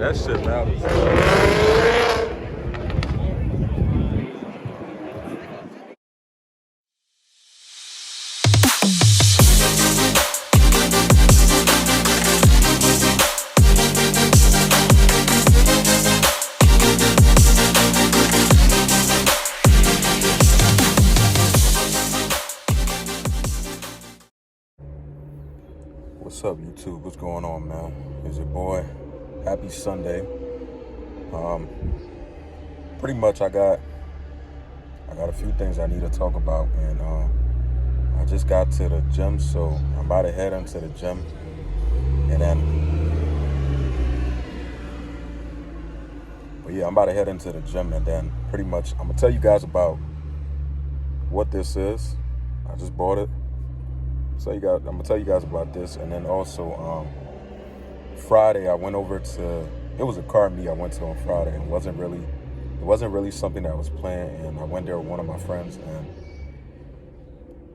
that shit loud. What's up, YouTube? What's going on, man? It's your boy. Happy Sunday. Pretty much I got a few things I need to talk about, and I just got to the gym, so I'm about to head into the gym, and then I'm about to head into the gym, and then pretty much I'm gonna tell you guys about what this is. I just bought it. So I'm gonna tell you guys about this, and then also Friday I went over to, it was a car meet I went to on Friday, and it wasn't really something that I was planned, and I went there with one of my friends, and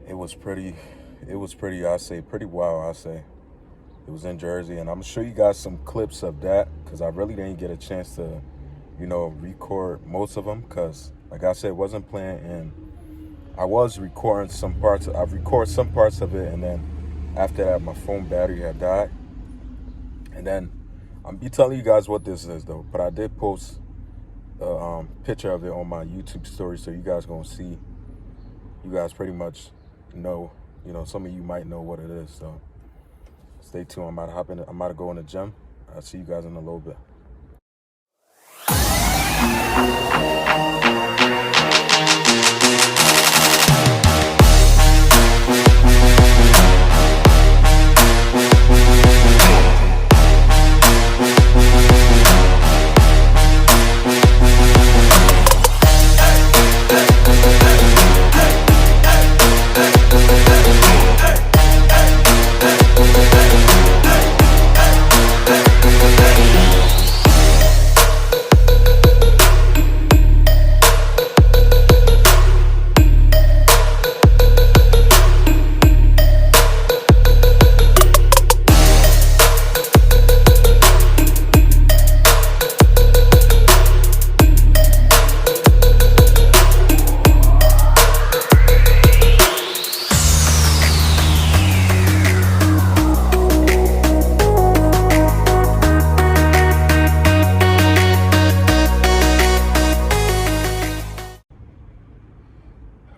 it was pretty pretty wild. It was in Jersey, and I'm gonna show you guys some clips of that, because I really didn't get a chance to record most of them, because like I said, it wasn't planned, and I was recording some parts. I recorded some parts of it, and then after that, my phone battery had died. And then I'm be telling you guys what this is, though. But I did post a picture of it on my YouTube story, so you guys gonna see. You guys pretty much know. Some of you might know what it is. So stay tuned. I'm about to go in the gym. I'll see you guys in a little bit.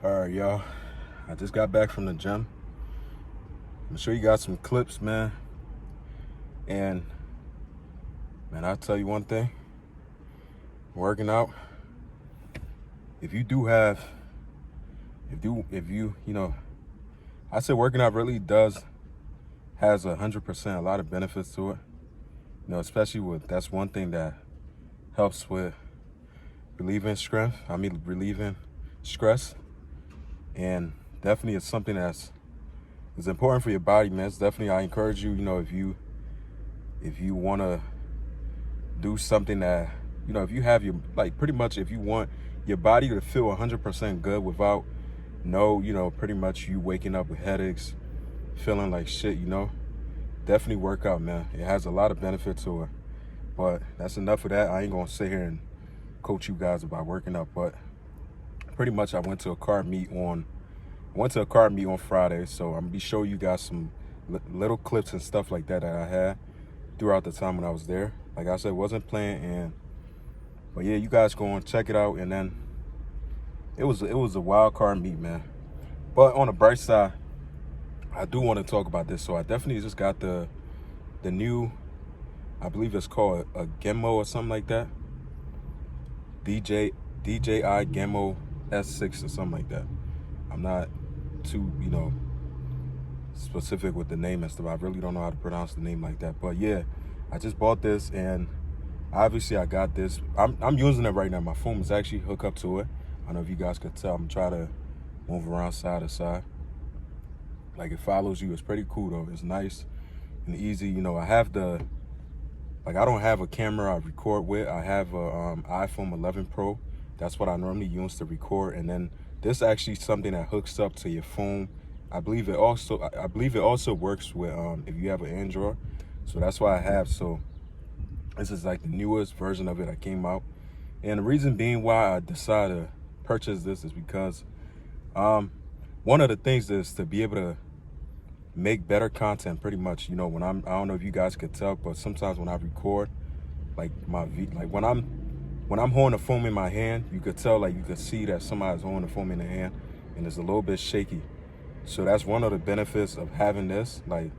Alright, y'all, I just got back from the gym. I'm gonna show you guys some clips, man. And man, I'll tell you one thing, working out, if you I say working out really has 100% a lot of benefits to it. Especially that's one thing that helps with relieving stress. And definitely it's something that's important for your body, man. It's definitely, I encourage you, if you want to do something that, if you have pretty much if you want your body to feel 100% good without pretty much you waking up with headaches, feeling like shit, definitely work out, man. It has a lot of benefit to it. But that's enough of that. I ain't gonna sit here and coach you guys about working out, but pretty much I went to a car meet on Friday, so I'm gonna be showing you guys some little clips and stuff like that I had throughout the time when I was there. Like I said, it wasn't planned, but yeah, you guys go and check it out. And then it was a wild car meet, man. But on the bright side, I do want to talk about this. So I definitely just got the new, I believe it's called a Gemmo or something like that. DJI Gemmo S6 or something like that. I'm not too, specific with the name and stuff. I really don't know how to pronounce the name like that. But yeah, I just bought this, and obviously I got this. I'm using it right now. My phone is actually hooked up to it. I don't know if you guys could tell. I'm trying to move around side to side. Like, it follows you. It's pretty cool though. It's nice and easy. I have I don't have a camera I record with. I have a iPhone 11 Pro. That's what I normally use to record. And then this actually something that hooks up to your phone. I believe it also works with if you have an Android. So that's why I have. So This is like the newest version of it that came out. And the reason being why I decided to purchase this is because one of the things is to be able to make better content pretty much. You know, when I don't know if you guys could tell, but sometimes when I record, like when I'm holding the phone in my hand, you could tell, like you could see that somebody's holding the phone in their hand and it's a little bit shaky. So that's one of the benefits of having this. Like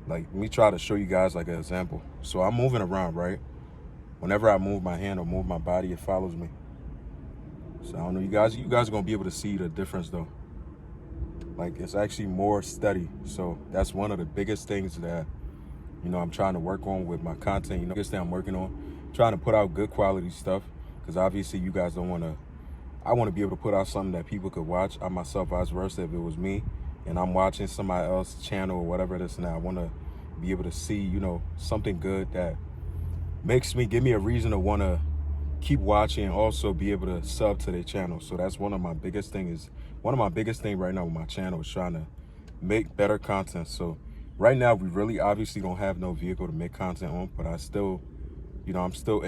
let me try to show you guys like an example. So I'm moving around, right? Whenever I move my hand or move my body, it follows me. So I don't know, you guys are gonna be able to see the difference though. Like it's actually more steady. So that's one of the biggest things that, you know, I'm trying to work on with my content. You know, biggest thing I'm working on, trying to put out good quality stuff, because obviously you guys don't want to. I want to be able to put out something that people could watch. I myself, vice versa, if it was me and I'm watching somebody else's channel or whatever it is, and I want to be able to see, you know, something good that give me a reason to want to keep watching and also be able to sub to their channel. So that's one of my biggest things right now with my channel is trying to make better content. So right now we really obviously don't have no vehicle to make content on, but I still, you know, I'm still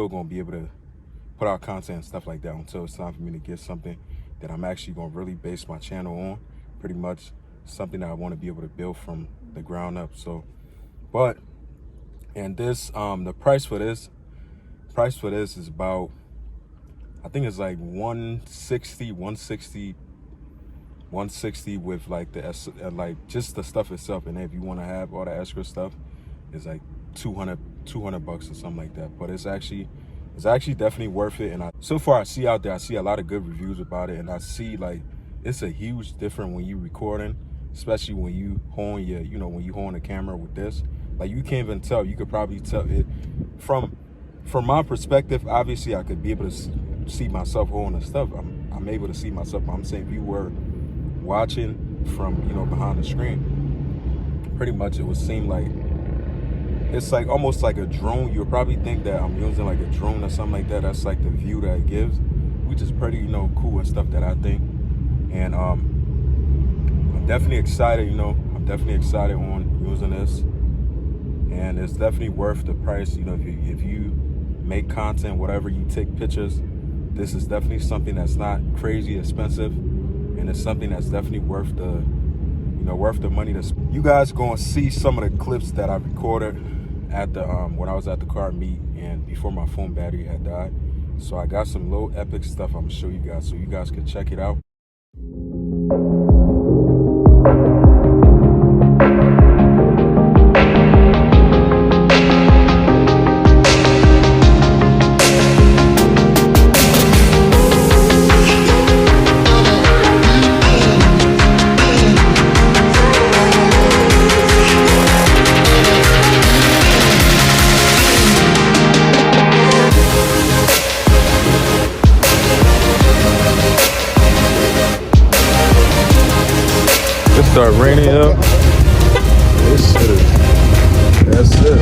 going to be able to put out content and stuff like that until it's time for me to get something that I'm actually going to really base my channel on, pretty much something that I want to be able to build from the ground up. So, and this, the price for this is about, I think it's like 160 with like like just the stuff itself. And if you want to have all the extra stuff, it's like 200 bucks or something like that. But it's actually definitely worth it. And so far I see a lot of good reviews about it, and I see like it's a huge difference when you recording, especially when you hold the camera with this. Like you can't even tell. You could probably tell it from my perspective. Obviously I could be able to see myself holding the stuff. I'm able to see myself. I'm saying if you were watching from, you know, behind the screen, pretty much it would seem like it's like almost like a drone. You'll probably think that I'm using like a drone or something like that. That's like the view that it gives, which is pretty, you know, cool and stuff that I think. And I'm definitely excited, you know. I'm definitely excited on using this. And it's definitely worth the price. You know, if you make content, whatever, you take pictures, this is definitely something that's not crazy expensive. And it's something that's definitely worth the money. You guys gonna see some of the clips that I recorded at the when I was at the car meet and before my phone battery had died. So I got some little epic stuff I'm gonna show you guys so you guys can check it out. It start raining up. That's it.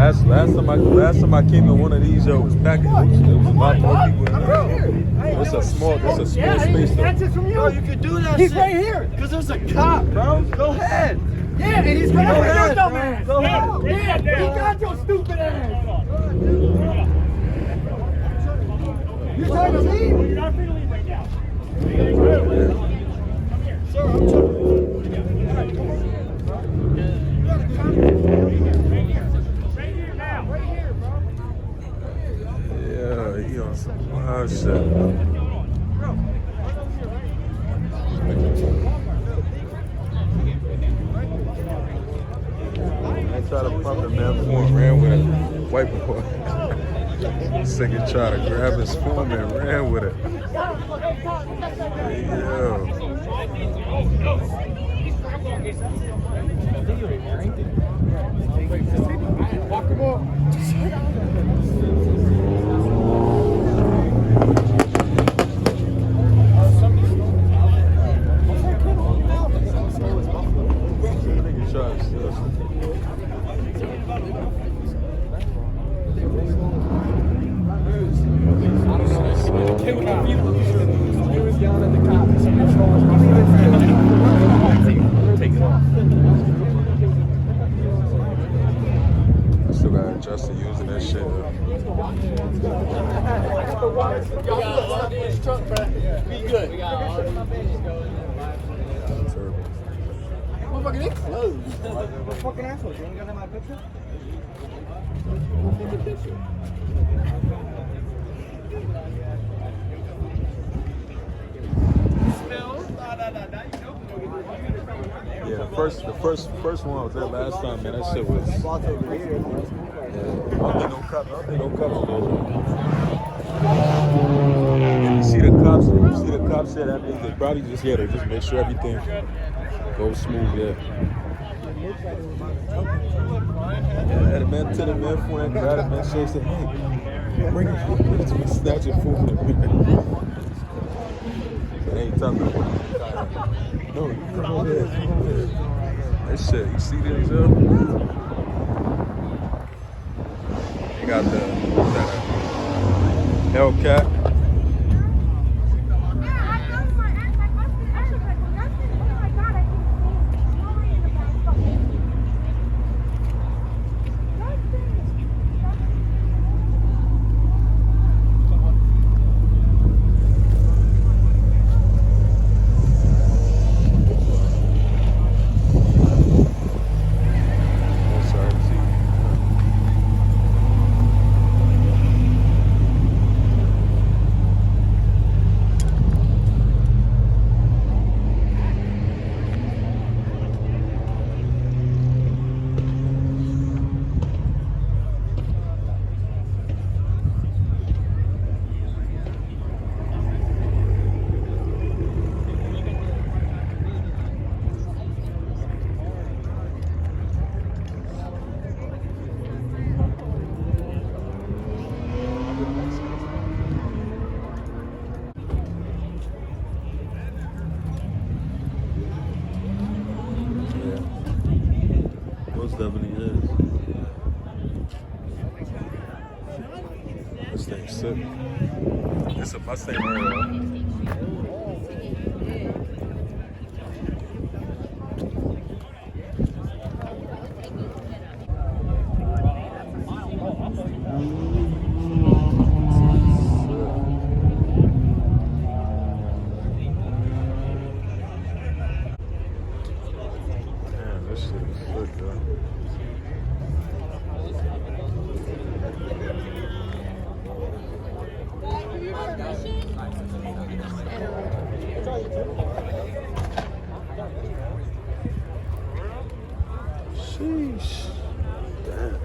Last time I came in one of these, yo, it was packed. It was a lot more people in there. It's a small space though. That's it from you. Bro, you could do that. He's right here. Because there's a cop, bro. Go ahead. Yeah, and he's right here, dumbass. Go ahead. Yeah, he got your stupid ass. You're trying to leave? You're not free to leave right now. Sir, I'm trying. Yeah, he on some wild shit. I tried to pump him, man, before he ran with it. White boy. Nigga tried to grab his phone and ran with it. Yo. Walk him up. Just to using that shit. Be good. Motherfucker, they closed. What fucking assholes? You ain't got my picture? Take a picture. Yeah, the first one I was there last time, man. That shit was. I don't think no cops You see the cops here, that means they probably just here to just make sure everything goes smooth, yeah. Yeah, the man to the man phone and grabbed the man shit and said, hey, bring it to me, snatch your phone. But ain't talking about it. No, you come over there. That shit, you see this, They got the Hellcat. Definitely is. This thing's sick. It's a Mustang right Man, this shit is sick, though. Sheesh. Damn.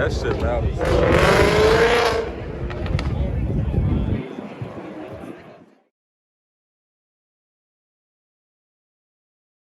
That shit matters.